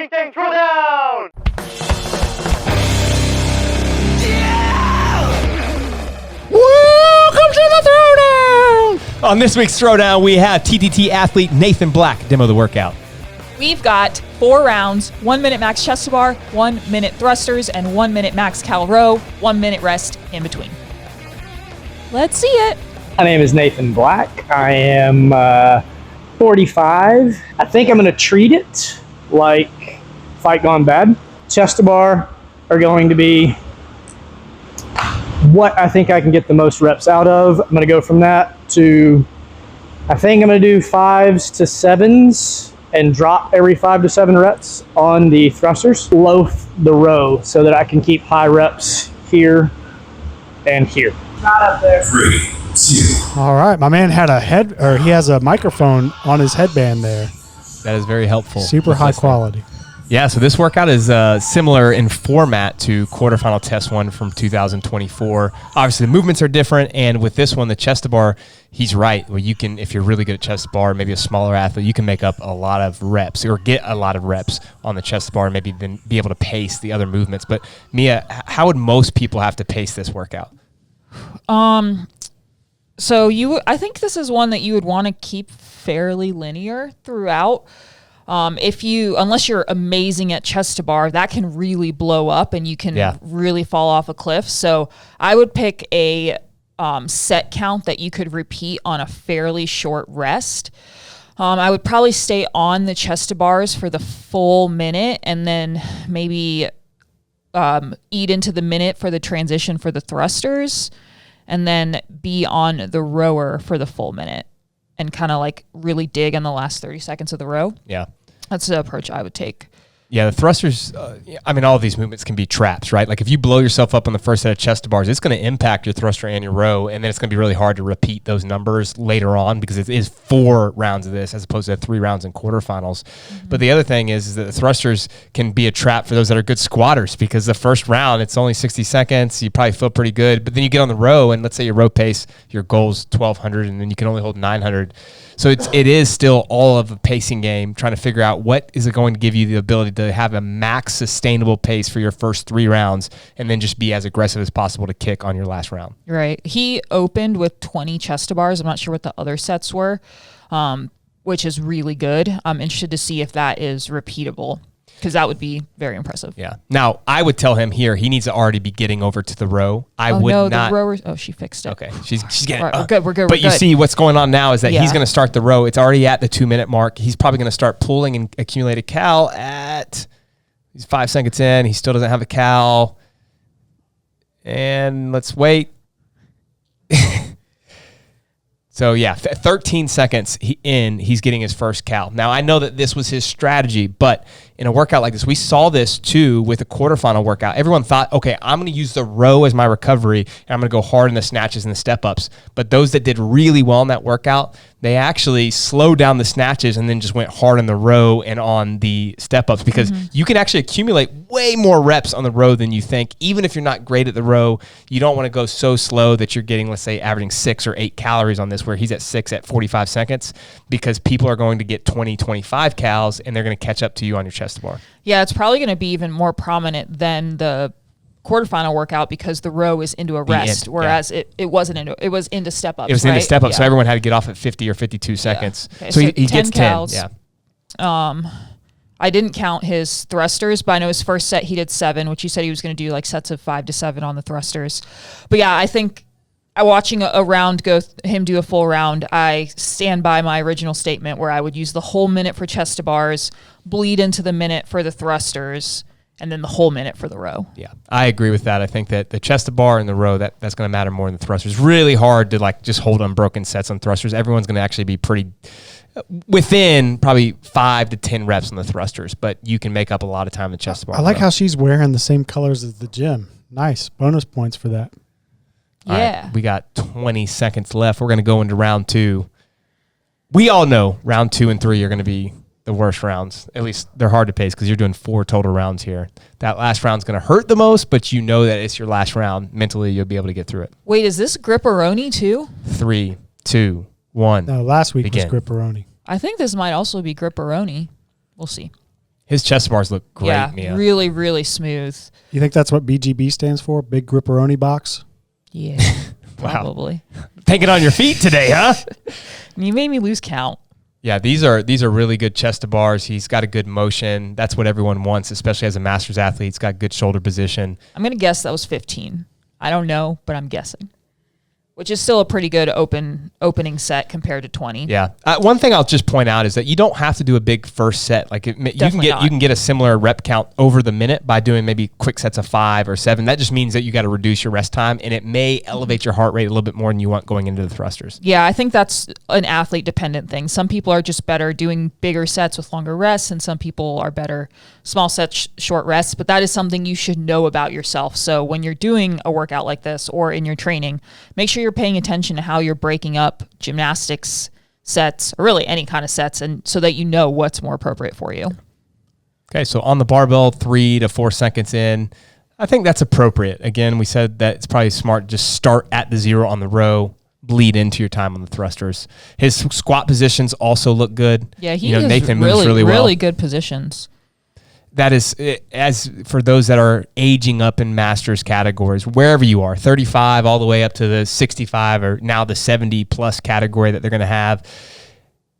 TTT Throwdown! Welcome to the Throwdown! On this week's Throwdown, we have TTT athlete Nathan Black demo the workout. We've got 4 rounds, 1 minute max chest to bar, 1 minute thrusters, and 1 minute max cal row, 1 minute rest in between. Let's see it. My name is Nathan Black. I am 45. I think I'm going to treat it like Fight Gone Bad. Chest to bar are going to be what I think I can get the most reps out of. I'm going to go from that to, I think I'm going to do 5s to 7s and drop every 5 to 7 reps on the thrusters. Loaf the row so that I can keep high reps here and here. Not up there. 3, 2. All right, my man had he has a microphone on his headband there. That is very helpful. Super high quality. Yeah, so this workout is similar in format to quarterfinal test 1 from 2024. Obviously, the movements are different, and with this one, the chest to bar, he's right. Well, you can, if you're really good at chest to bar, maybe a smaller athlete, you can make up a lot of reps or get a lot of reps on the chest to bar, and maybe then be able to pace the other movements. But Mia, how would most people have to pace this workout? So I think this is one that you would want to keep fairly linear throughout. Unless you're amazing at chest to bar, that can really blow up and you can really fall off a cliff. So I would pick a set count that you could repeat on a fairly short rest. I would probably stay on the chest to bars for the full minute and then maybe eat into the minute for the transition for the thrusters and then be on the rower for the full minute. And kind of like really dig in the last 30 seconds of the row. Yeah. That's the approach I would take. Yeah, the thrusters, all of these movements can be traps, right? Like if you blow yourself up on the first set of chest to bars, it's going to impact your thruster and your row, and then it's going to be really hard to repeat those numbers later on because it is 4 rounds of this as opposed to 3 rounds in quarterfinals. Mm-hmm. But the other thing is that the thrusters can be a trap for those that are good squatters because the first round, it's only 60 seconds. You probably feel pretty good, but then you get on the row, and let's say your row pace, your goal's 1,200, and then you can only hold 900. So it is still all of a pacing game, trying to figure out what is it going to give you the ability to have a max sustainable pace for your first 3 rounds and then just be as aggressive as possible to kick on your last round. Right. He opened with 20 chest to bars. I'm not sure what the other sets were, which is really good. I'm interested to see if that is repeatable because that would be very impressive. Yeah. Now, I would tell him here he needs to already be getting over to the row. The rowers. Oh, she fixed it. Okay. She's getting right, we're good. But you see what's going on now is that he's going to start the row. It's already at the 2-minute mark. He's probably going to start pulling and accumulated cal he's 5 seconds in. He still doesn't have a cal. And let's wait. So, 13 seconds he's getting his first cal. Now, I know that this was his strategy, but in a workout like this, we saw this too with a quarterfinal workout. Everyone thought, okay, I'm going to use the row as my recovery, and I'm going to go hard in the snatches and the step-ups. But those that did really well in that workout, they actually slowed down the snatches and then just went hard on the row and on the step-ups because you can actually accumulate way more reps on the row than you think. Even if you're not great at the row, you don't want to go so slow that you're getting, let's say, averaging 6 or 8 calories on this where he's at 6 at 45 seconds because people are going to get 20, 25 cals and they're going to catch up to you on your chest to bar. Yeah, it's probably going to be even more prominent than the quarterfinal workout because the row is into a rest, whereas it wasn't into it was into step ups. It was into step ups, so everyone had to get off at 50 or 52 seconds. Okay, so he gets 10. Yeah. I didn't count his thrusters, but I know his first set he did 7, which he said he was going to do like sets of 5 to 7 on the thrusters. But yeah, I think watching a round him do a full round, I stand by my original statement where I would use the whole minute for chest to bars, bleed into the minute for the thrusters, and then the whole minute for the row. Yeah, I agree with that. I think that the chest to bar and the row, that's going to matter more than the thrusters. Really hard to like just hold unbroken sets on thrusters. Everyone's going to actually be pretty within probably 5 to 10 reps on the thrusters, but you can make up a lot of time in the chest to bar. I like how she's wearing the same colors as the gym. Nice. Bonus points for that. Yeah. Right, we got 20 seconds left. We're going to go into round 2. We all know round 2 and 3 are going to be the worst rounds. At least they're hard to pace because you're doing 4 total rounds here. That last round's going to hurt the most, but you know that it's your last round. Mentally, you'll be able to get through it. Wait, is this Gripperoni too? 3, 2, 1. No, last week begin. was Gripperoni. I think this might also be Gripperoni. We'll see. His chest bars look great, Yeah, Mia. really, really smooth. You think that's what BGB stands for? Big Gripperoni Box? Yeah, Wow. probably. Thinking on your feet today, huh? You made me lose count. Yeah, these are really good chest to bars. He's got a good motion. That's what everyone wants, especially as a Masters athlete. He's got good shoulder position. I'm going to guess that was 15. I don't know, but I'm guessing. Which is still a pretty good opening set compared to 20. Yeah. One thing I'll just point out is that you don't have to do a big first set. Like you can get a similar rep count over the minute by doing maybe quick sets of 5 or 7. That just means that you got to reduce your rest time, and it may elevate your heart rate a little bit more than you want going into the thrusters. Yeah, I think that's an athlete dependent thing. Some people are just better doing bigger sets with longer rests, and some people are better small sets, short rests. But that is something you should know about yourself. So when you're doing a workout like this or in your training, make sure you're paying attention to how you're breaking up gymnastics sets, or really any kind of sets, and so that you know what's more appropriate for you. Okay, so on the barbell, 3 to 4 seconds in, I think that's appropriate. Again, we said that it's probably smart to just start at the 0 on the row, bleed into your time on the thrusters. His squat positions also look good. Yeah, he has Nathan moves really well. Really good positions. That is, as for those that are aging up in Masters categories, wherever you are, 35 all the way up to the 65 or now the 70 plus category that they're going to have.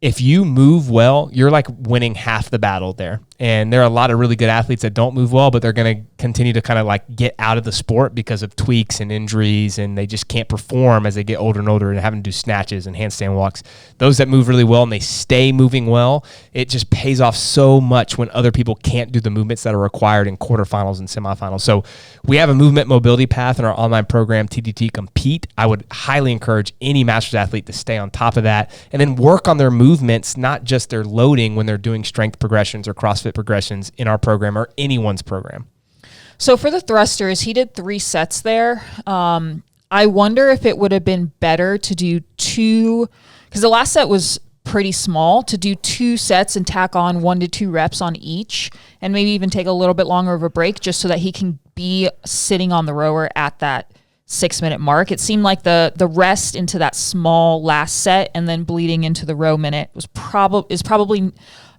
If you move well, you're like winning half the battle there. And there are a lot of really good athletes that don't move well, but they're going to continue to kind of like get out of the sport because of tweaks and injuries, and they just can't perform as they get older and older and having to do snatches and handstand walks. Those that move really well and they stay moving well, it just pays off so much when other people can't do the movements that are required in quarterfinals and semifinals. So we have a movement mobility path in our online program, TTT Compete. I would highly encourage any Masters athlete to stay on top of that and then work on their movements, not just their loading when they're doing strength progressions or CrossFit progressions in our program or anyone's program. So for the thrusters, he did 3 sets there. I wonder if it would have been better to do 2, because the last set was pretty small, to do 2 sets and tack on 1 to 2 reps on each, and maybe even take a little bit longer of a break just so that he can be sitting on the rower at that 6-minute mark. It seemed like the rest into that small last set and then bleeding into the row minute is probably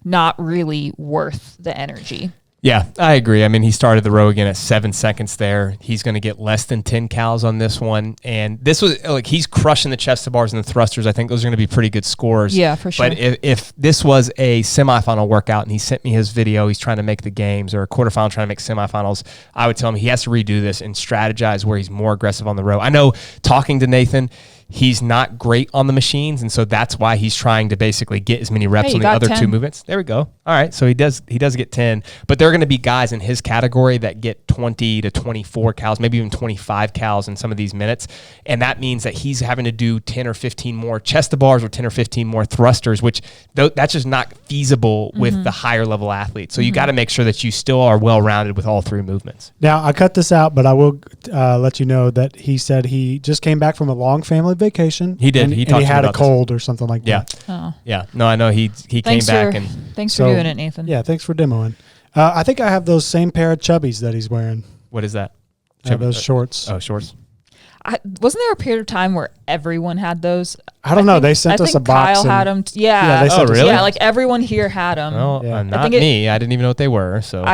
not really worth the energy. Yeah, I agree. I mean, he started the row again at 7 seconds there. He's going to get less than 10 cals on this one. And this was like, he's crushing the chest to bars and the thrusters. I think those are going to be pretty good scores. Yeah, for sure. But if this was a semifinal workout and he sent me his video, he's trying to make the games, or a quarterfinal trying to make semifinals, I would tell him he has to redo this and strategize where he's more aggressive on the row. I know, talking to Nathan, he's not great on the machines, and so that's why he's trying to basically get as many reps on the other 10. 2 movements. There we go. All right, so he does get 10, but there are going to be guys in his category that get 20 to 24 cals, maybe even 25 cals in some of these minutes, and that means that he's having to do 10 or 15 more chest to bars or 10 or 15 more thrusters, which that's just not feasible with the higher level athletes. So you got to make sure that you still are well-rounded with all 3 movements. Now, I cut this out, but I will let you know that he said he just came back from a long family vacation. He did. And He had a cold or something like that. Oh. Yeah. No, I know he came back and thanks for doing it, Nathan. Yeah, thanks for demoing. I think I have those same pair of chubbies that he's wearing. what is that? I have those shorts. Oh, shorts. Wasn't there a period of time where everyone had those? I don't know. They sent us a box. Kyle had them. They sent us really? Yeah, like everyone here had them. Oh, Yeah. not me. I didn't even know what they were. So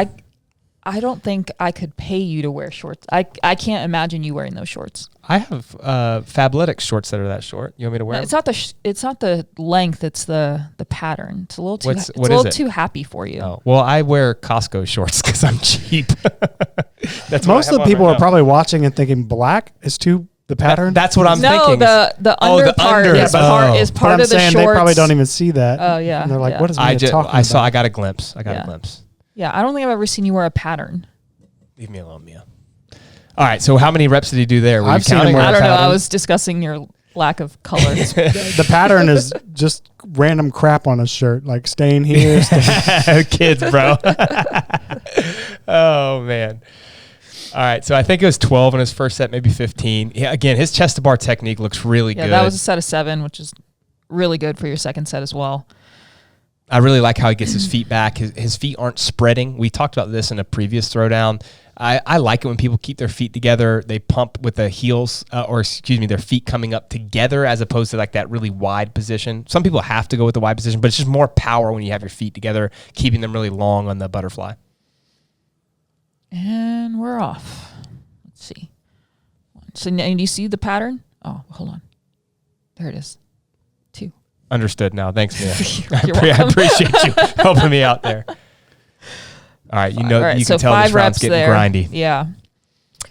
I don't think I could pay you to wear shorts. I can't imagine you wearing those shorts. I have Fabletics shorts that are that short. You want me to wear them? It's not the length. It's the pattern. It's a little too. What is it? Too happy for you. Oh, well, I wear Costco shorts because I'm cheap. That's most of the people are probably watching and thinking black is too the pattern. That's what I'm no, thinking. the under part is part I'm of the saying shorts. They probably don't even see that. Oh yeah. And they're like, what is I talking about? I got a glimpse. I got a glimpse. Yeah, I don't think I've ever seen you wear a pattern. Leave me alone, Mia. All right. So how many reps did he do there? Were I've you seen him counting? wear I don't know. pattern. I was discussing your lack of colors. The pattern is just random crap on his shirt, like staying here. Kids, bro. Oh, man. All right, so I think it was 12 in his first set, maybe 15. Yeah, again, his chest to bar technique looks really good. Yeah, that was a set of 7, which is really good for your second set as well. I really like how he gets his feet back. His feet aren't spreading. We talked about this in a previous throwdown. I like it when people keep their feet together. They pump with the heels, their feet coming up together as opposed to like that really wide position. Some people have to go with the wide position, but it's just more power when you have your feet together, keeping them really long on the butterfly. And we're off. Let's see. So now, do you see the pattern? Oh, hold on. There it is. 2. Understood now. Thanks, Mia. You're I appreciate you helping me out there. All right, you can tell this round's getting grindy. Yeah.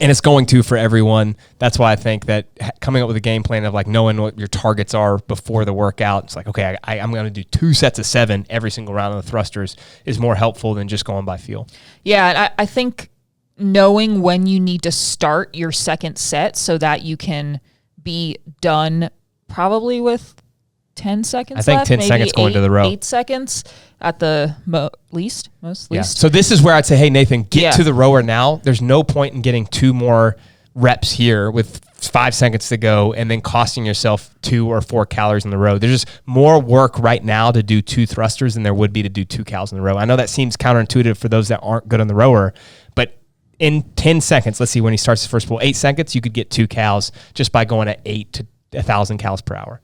And it's going to for everyone. That's why I think that coming up with a game plan of like knowing what your targets are before the workout, it's like, okay, I'm going to do 2 sets of 7 every single round of the thrusters is more helpful than just going by feel. Yeah, and I think knowing when you need to start your second set so that you can be done probably with 10 seconds I think left, 10 seconds going to the row. 8 seconds at the most least. Yeah. So this is where I'd say, hey, Nathan, get to the rower now. There's no point in getting 2 more reps here with 5 seconds to go and then costing yourself 2 or 4 calories in the row. There's just more work right now to do 2 thrusters than there would be to do 2 cals in the row. I know that seems counterintuitive for those that aren't good on the rower, but in 10 seconds, let's see, when he starts his first pull, 8 seconds, you could get 2 cals just by going at 8 to 1,000 cals per hour.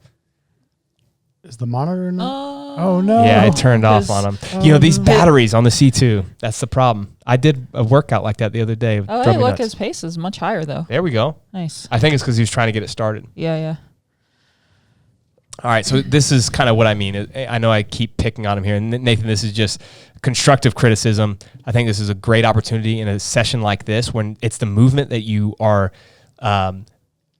Is the monitor not? Oh, no. Yeah, it turned off on him. These batteries on the C2, that's the problem. I did a workout like that the other day. Oh, hey, look, his pace is much higher, though. There we go. Nice. I think it's because he was trying to get it started. Yeah. All right, so this is kind of what I mean. I know I keep picking on him here. And Nathan, this is just constructive criticism. I think this is a great opportunity in a session like this when it's the movement that you are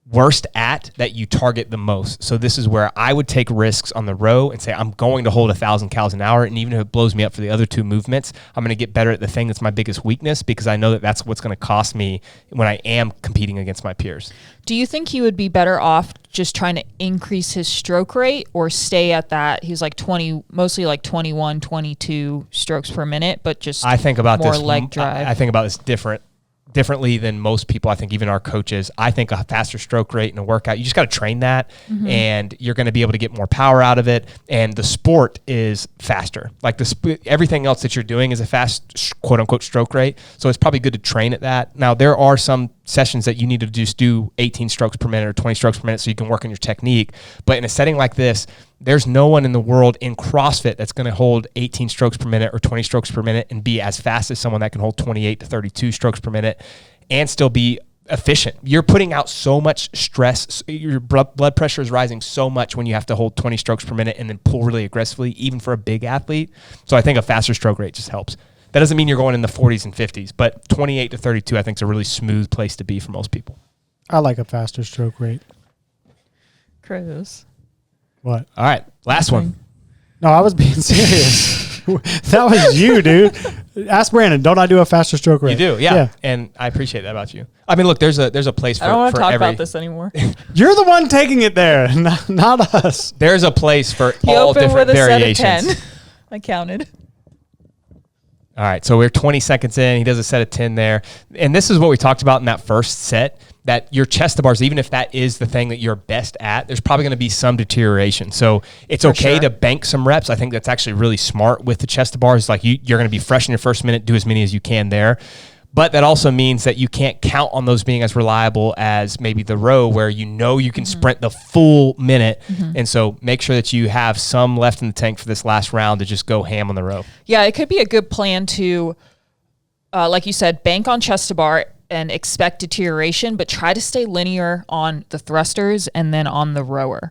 worst at that you target the most. So this is where I would take risks on the row and say, I'm going to hold 1,000 cals an hour. And even if it blows me up for the other 2 movements, I'm going to get better at the thing that's my biggest weakness because I know that that's what's going to cost me when I am competing against my peers. Do you think he would be better off just trying to increase his stroke rate or stay at that? He's like 20, mostly like 21, 22 strokes per minute, but just I think about more this, leg drive. I think about this differently than most people. I think even our coaches, I think a faster stroke rate in a workout, you just got to train that and you're going to be able to get more power out of it. And the sport is faster. Like everything else that you're doing is a fast quote unquote stroke rate. So it's probably good to train at that. Now there are some sessions that you need to just do 18 strokes per minute or 20 strokes per minute so you can work on your technique. But in a setting like this, there's no one in the world in CrossFit that's going to hold 18 strokes per minute or 20 strokes per minute and be as fast as someone that can hold 28 to 32 strokes per minute and still be efficient. You're putting out so much stress. Your blood pressure is rising so much when you have to hold 20 strokes per minute and then pull really aggressively, even for a big athlete. So I think a faster stroke rate just helps. That doesn't mean you're going in the 40s and 50s, but 28 to 32 I think is a really smooth place to be for most people. I like a faster stroke rate. Chris. What? All right, last one. No, I was being serious. That was you, dude. Ask Brandon. Don't I do a faster stroke rate? You do, yeah. And I appreciate that about you. I mean, look, there's a place for I don't want to talk every, about this anymore. You're the one taking it there, not us. There's a place for You all opened different with a variations. set of 10. I counted. All right, so we're 20 seconds in. He does a set of 10 there. And this is what we talked about in that first set, that your chest to bars, even if that is the thing that you're best at, there's probably going to be some deterioration. So it's okay to bank some reps. I think that's actually really smart with the chest to bars. Like you're going to be fresh in your first minute, do as many as you can there. But that also means that you can't count on those being as reliable as maybe the row where you know you can sprint the full minute. And so make sure that you have some left in the tank for this last round to just go ham on the row. Yeah, it could be a good plan to, like you said, bank on chest to bar and expect deterioration, but try to stay linear on the thrusters and then on the rower.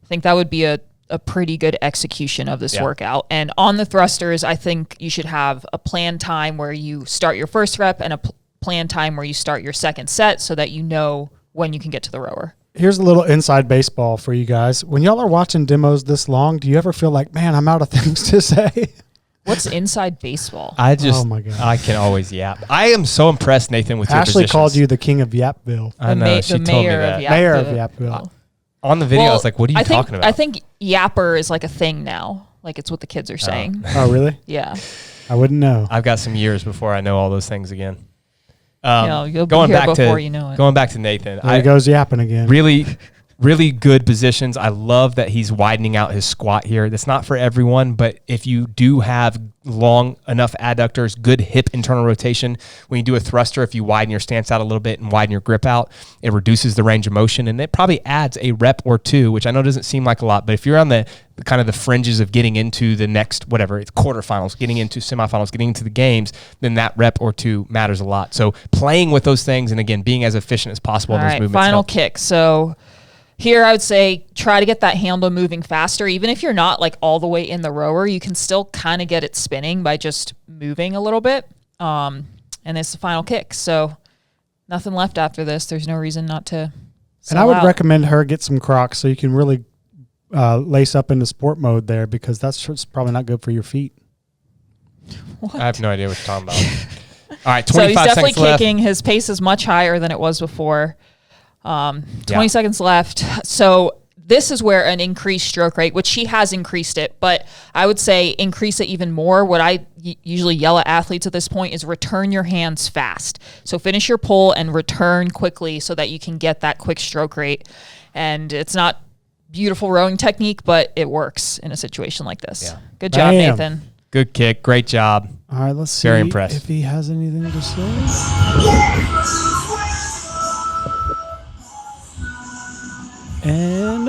I think that would be a pretty good execution of this workout. And on the thrusters, I think you should have a planned time where you start your first rep and a planned time where you start your second set so that you know when you can get to the rower. Here's a little inside baseball for you guys. When y'all are watching demos this long, do you ever feel like, man, I'm out of things to say? What's inside baseball? Oh my God. I can always yap. I am so impressed, Nathan, with your Ashley positions. called you the king of Yapville. I know, she told me that. Mayor of Yapville. On the video, I was like, what are you talking about? I think yapper is like a thing now. Like it's what the kids are saying. Oh, really? Yeah. I wouldn't know. I've got some years before I know all those things again. You'll be here before you know it. Going back to Nathan. There he goes yapping again. Really Really good positions. I love that he's widening out his squat here. That's not for everyone, but if you do have long enough adductors, good hip internal rotation, when you do a thruster, if you widen your stance out a little bit and widen your grip out, it reduces the range of motion, and it probably adds a rep or two, which I know doesn't seem like a lot, but if you're on the kind of the fringes of getting into the next, whatever, it's quarterfinals, getting into semifinals, getting into the games, then that rep or two matters a lot. So playing with those things, and again, being as efficient as possible in those movements. Final kick. So here I would say try to get that handle moving faster. Even if you're not like all the way in the rower, you can still kind of get it spinning by just moving a little bit. And it's the final kick. So nothing left after this. There's no reason not to And I would recommend her get some Crocs so you can really lace up into sport mode there, because that's probably not good for your feet. What? I have no idea what you're talking about. All right, 25 so he's definitely seconds left. kicking. His pace is much higher than it was before. 20 seconds left. So this is where an increased stroke rate, which he has increased it, but I would say increase it even more. What I usually yell at athletes at this point is return your hands fast. So finish your pull and return quickly so that you can get that quick stroke rate. And it's not beautiful rowing technique, but it works in a situation like this. Yeah. Good job, Nathan. Good kick. Great job. All right, let's see Very impressed. if he has anything to say. And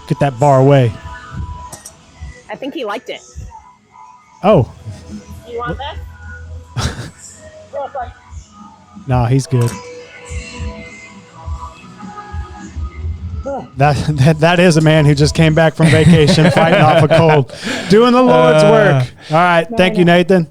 get that bar away. I think he liked it. Oh. You want that? No, he's good. That is a man who just came back from vacation fighting off a cold, doing the Lord's work. All right, thank you, Nathan.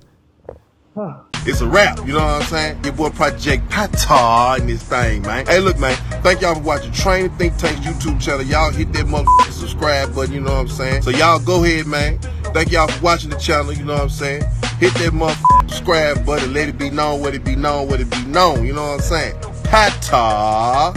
It's a wrap, you know what I'm saying? Your boy Project Pata in this thing, man. Hey, look, man, thank y'all for watching Training Think Tank's YouTube channel. Y'all hit that motherfucking subscribe button, you know what I'm saying? So y'all go ahead, man. Thank y'all for watching the channel, you know what I'm saying? Hit that motherfucking subscribe button. Let it be known, what it be known, what it be known, you know what I'm saying? Pata.